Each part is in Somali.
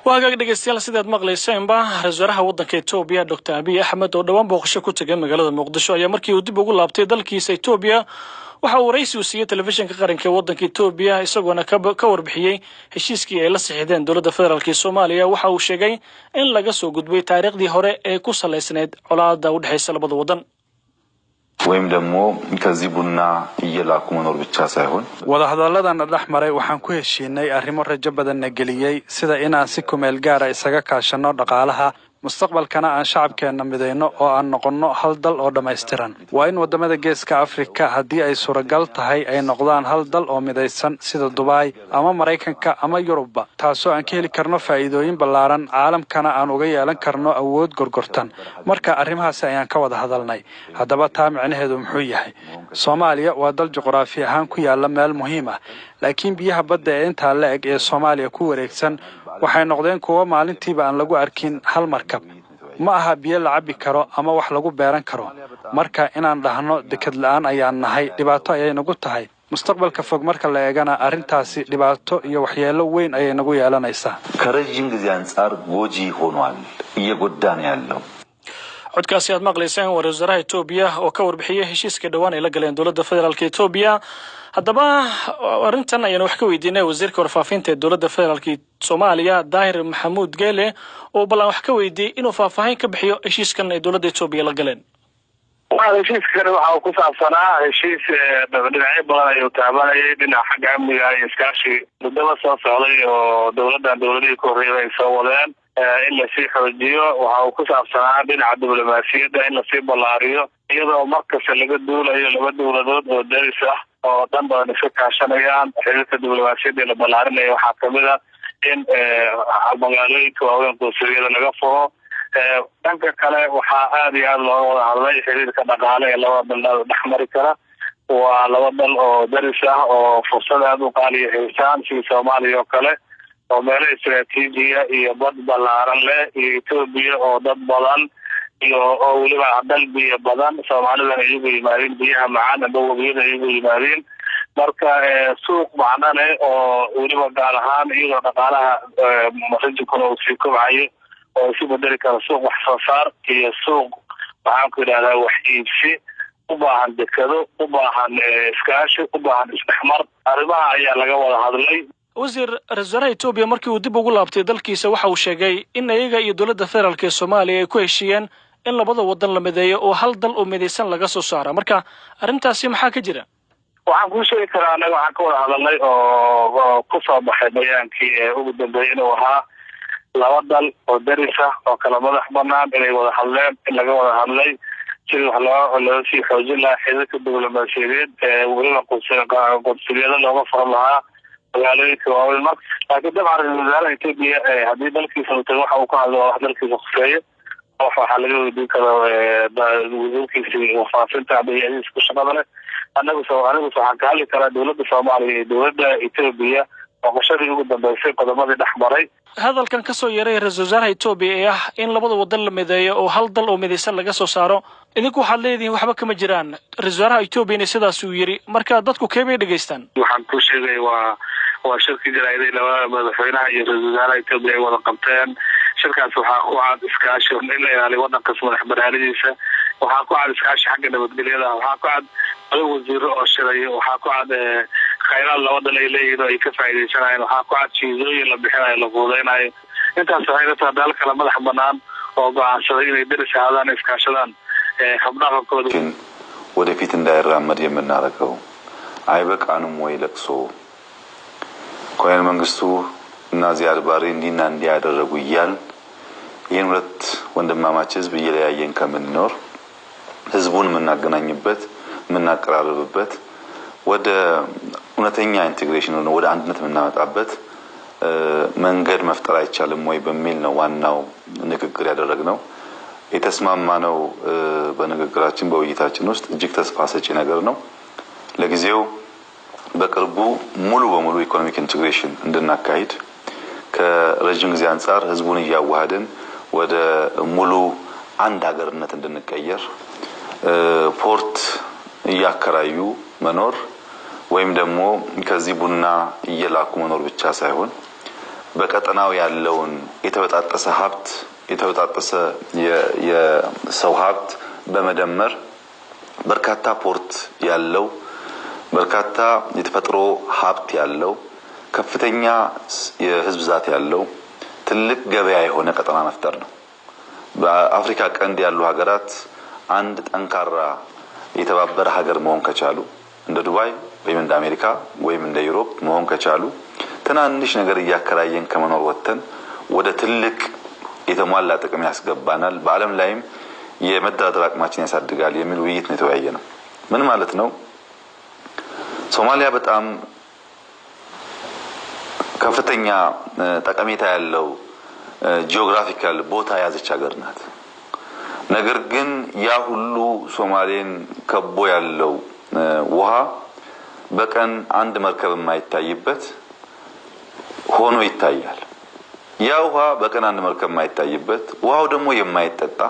وهاجا dhageystayaal sidaad maqlayseen ba ra'iisul wadanka Itoobiya Dr. Abiy Ahmed oo dhawaan booqasho ku tagay magaalada Muqdisho ayaa markii uu dib ugu laabtay dalkiisa Itoobiya waxa uu ra'iisul siiyay telefishinka qaranka wadanka Itoobiya isagoo ka warbixiyay heshiiskii ay la saxiixdeen dawladda federaalka Soomaaliya waxa uu sheegay in laga soo gudbay taariikhdii hore ee ku saleysneed colaadda u dhaxaysa labada wadan ወይም ደግሞ ከዚህ ቡና እየላኩ መኖር ብቻ ሳይሆን wadahadaladana dhaxmaray waxaan ku heshiinay arrimo rajo badan geliyay sida inaan si kumeel gaar ah isaga kaashano dhaqaalaha mustaqbalkana aan shacabkeena mideyno oo aan noqono hal dal oo dhameystiran waa in wadamada geeska Afrika hadii ay suuragal tahay ay noqdaan hal dal oo mideysan sida Dubai ama Mareykanka ama Yurubba taasoo aan ka heli karno faa'iidooyin ballaaran caalamkana aan uga yeelan karno awood gorgortan marka arrimahaas ayaan ka wada hadalnay hadaba taa macnaheedu muxuu yahay Soomaaliya waa dal juqraafi ahaan ku yaala meel muhiim ah laakiin biyaha badda ee inta la eg ee Soomaaliya ku wareegsan waxay noqdeen kuwa maalintiiba aan lagu arkin hal markab ma aha biyo la cabi karo ama wax lagu beeran karo marka inaan dhahno dekad la'aan ayaan nahay dhibaato ayay nagu tahay mustaqbalka fog marka la eegana arintaasi dhibaato iyo waxyeelo weyn ayay nagu yeelanaysaa ከረጅም ጊዜ አንፃር ጎጂ ሆኗል እየጎዳን ያለው codkaasi aad maqlayseen waa ra'iisul Itoobiya oo ka warbixiyay heshiiska dhawaan ay la galeen dawladda federaalka Itoobiya hadaba arintan ayaan wax ka weydiinay wasiirka warfaafinta ee dawladda federaalka Soomaaliya Daahir Maxamuud Geele oo balan wax ka weydiiyay inuu faahfaahin ka bixiyo heshiiskan ay dawladda Itoobiya la galeen heshiiskan waxa uu ku saabsanaa heshiis dhinacyo badan ay u taabanayay dhinaca xagga amniga iyo iskaashi muddo soo socday oo dawladii ku horeeyay ay soo wadeen in la sii xoojiyo waxa uu ku saabsanaa dhinaca diblomaasiyadda in la sii ballaariyo iyadoo markasta laga duulayo laba dawladood oo daris ah oo dhan badan iska kaashanayaan xiriirka diblomaasiyadda la ballaarinayo waxaa kamid ah in magaalooyinka waaweyn qowmiyada laga furo dhanka kale waxaa aad iyo aad looga wada hadlay xiriirka dhaqaale ee labada dal dhexmari kara waa laba dal oo daris ah oo fursad aad u qaaliya haystaan sida Soomaaliya oo kale oo meel istiraatiijiya iyo bad ballaaran leh iyo Itoobiya oo dad badan iyo oo waliba dal biyo badan Soomaalida ay ugu yimaadeen biyaha macaan ama wabiyada ay ugu yimaadeen marka suuq macnane oo waliba gaar ahaan iyadoo dhaqaalaha masjidkuna uu sii kobcayo oo si bedeli kara suuq wax soo saar iyo suuq waxaan ku yiraahdaa wax iibsi u baahan dekado u baahan iskaashi u baahan isdhexmar arrimaha ayaa laga wada hadlay wasiir ra'iisul Itoobiya markii uu dib ugu laabtay dalkiisa waxa uu sheegay in ayaga iyo dawladda federaalka ee Soomaaliya ay ku heshiiyeen in labada wadan la mideeyo oo hal dal oo mideysan laga soo saaro marka arintaasi maxaa ka jira waxaan ku sheegi karaa anaga waxaan ka wada hadalnay oo ku soo baxay bayaankii ugu dambeeyay inuu ahaa laba dal oo daris ah oo kala madax banaan inay wada hadleen in laga wada hadlay sidii wax loo sii xoojin lahaa xiriirka diblomaasiyadeed waliba qodobada looga furan lahaa magaalooyinka waaweyn laakiin dabcan ra'iisul Itoobiya haddii dalkiisa uu tago waxa uu ka hadlo wax dalkiisa khuseeyo waxa laga weydiin karaa wasiirkiisa warfaafinta bay'adiisa ku shaqada leh anagu waxaan ka hadli karaa dawladda Soomaaliya iyo dawladda Itoobiya وقشري ugu dambeysay qodobadii dhaxmaray hadalkan ka soo yeeray ra'iisul Itoobiya ee ah in labada wadan la mideeyo oo hal dal oo mideysan laga soo saaro idinku waxaad leedihiin waxba kama jiraan ra'iisul Itoobiya sidaas uu yiri marka dadku keebay dhageystaan waxaan ku sheegay waa shirkii jaraa'idada labada madaxweynaha iyo ra'iisul Itoobiya ay wada qabteen shirkaas waxaa ku cad iskaashi in la ilaaliyo wadanka madax bannaanidiisa waxaa ku cad iskaashi xagga nabadgelyada waxaa ku cad wasiiro oo shiray waxaa ku cad khayraad labada ay leeyihiin oo ay ka faa'iideysanayaan waxaa ku cad shiidooyin la bixinayo la fuudeynayo intaas waxay tahay dal kala madax bannaan oo go'aansaday inay daris ahaadaan iskaashadaan habdhaqankooda ወደፊት እንዳይራመድ የምናደርገው አይበቃንም ወይ ለቅሶ ኮሎኔል መንግስቱ እና ዚያድ ባሬ እንዲና እንዲያ ያደረጉ ይያል ይሄን ሁለት ወንድማማች ህዝብ እየለያየን ከምንኖር ህዝቡን የምናገናኝበት የምናቀራርብበት ወደ እውነተኛ ኢንቴግሬሽን ነው ወደ አንድነት የምናመጣበት መንገድ መፍጠር አይቻልም ወይ በሚል ነው ዋናው ንግግር ያደረግነው የተስማማነው በንግግራችን በውይይታችን ውስጥ እጅግ ተስፋ ሰጪ ነገር ነው ለጊዜው በቅርቡ ሙሉ በሙሉ ኢኮኖሚክ ኢንቴግሬሽን እንድናካሂድ ከረጅም ጊዜ አንፃር ህዝቡን ያዋሃደን ወደ ሙሉ አንድ ሀገርነት እንድንቀየር ፖርት ያከራዩ መኖር ወይም ደግሞ ከዚህ ቡና እየላኩ መኖር ብቻ ሳይሆን በቀጠናው ያለውን የተበጣጠሰ ሀብት የተበጣጠሰ የሰው ሀብት በመደመር በርካታ ፖርት ያለው በርካታ የተፈጥሮ ሀብት ያለው ከፍተኛ የህዝብ ብዛት ያለው ትልቅ ገበያ የሆነ ቀጠና መፍጠር ነው። በአፍሪካ ቀንድ ያሉ ሀገራት አንድ ጠንካራ የተባበረ ሀገር መሆን ከቻሉ እንደ ዱባይ ወይም እንደ አሜሪካ ወይም እንደ ዩሮፕ መሆን ከቻሉ ትናንሽ ነገር እያከራየን ከመኖር ወጥተን ወደ ትልቅ የተሟላ ጥቅም ያስገባናል፣ በአለም ላይም የመደራደር አቅማችን ያሳድጋል የሚል ውይይት ነው የተወያየነው። ምን ማለት ነው? ሶማሊያ በጣም ከፍተኛ ጠቀሜታ ያለው ጂኦግራፊካል ቦታ ያዘች ሀገር ናት። ነገር ግን ያ ሁሉ ሶማሌን ከቦ ያለው ውሃ በቀን አንድ መርከብ የማይታይበት ሆኖ ይታያል። ያ ውሃ በቀን አንድ መርከብ የማይታይበት ውሃው ደግሞ የማይጠጣ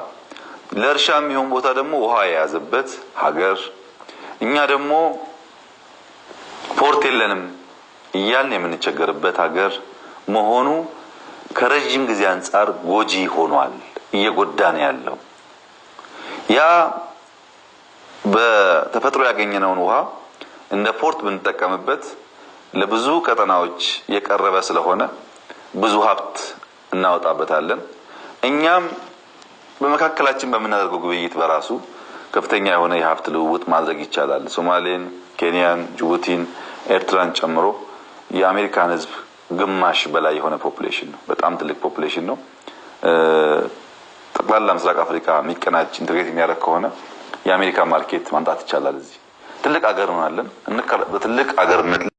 ለእርሻ የሚሆን ቦታ ደግሞ ውሃ የያዘበት ሀገር እኛ ደግሞ ፖርት የለንም እያልን የምንቸገርበት ሀገር መሆኑ ከረጅም ጊዜ አንፃር ጎጂ ሆኗል፣ እየጎዳን ያለው። ያ በተፈጥሮ ያገኘነውን ውሃ እንደ ፖርት ብንጠቀምበት ለብዙ ቀጠናዎች የቀረበ ስለሆነ ብዙ ሀብት እናወጣበታለን። እኛም በመካከላችን በመናደርገው ግብይት በራሱ ከፍተኛ የሆነ የሀብት ልውውጥ ማድረግ ይቻላል። ሶማሌን፣ ኬንያን፣ ጅቡቲን፣ ኤርትራን ጨምሮ የአሜሪካን ህዝብ ግማሽ በላይ የሆነ ፖፑሌሽን ነው። በጣም ትልቅ ፖፑሌሽን ነው። ጠቅላላ ምስራቅ አፍሪካ የሚቀናጅ ኢንተግሬት የሚያደርግ ከሆነ የአሜሪካ ማርኬት ማምጣት ይቻላል። እዚህ ትልቅ ሀገር ነው አለን። በትልቅ ሀገርነት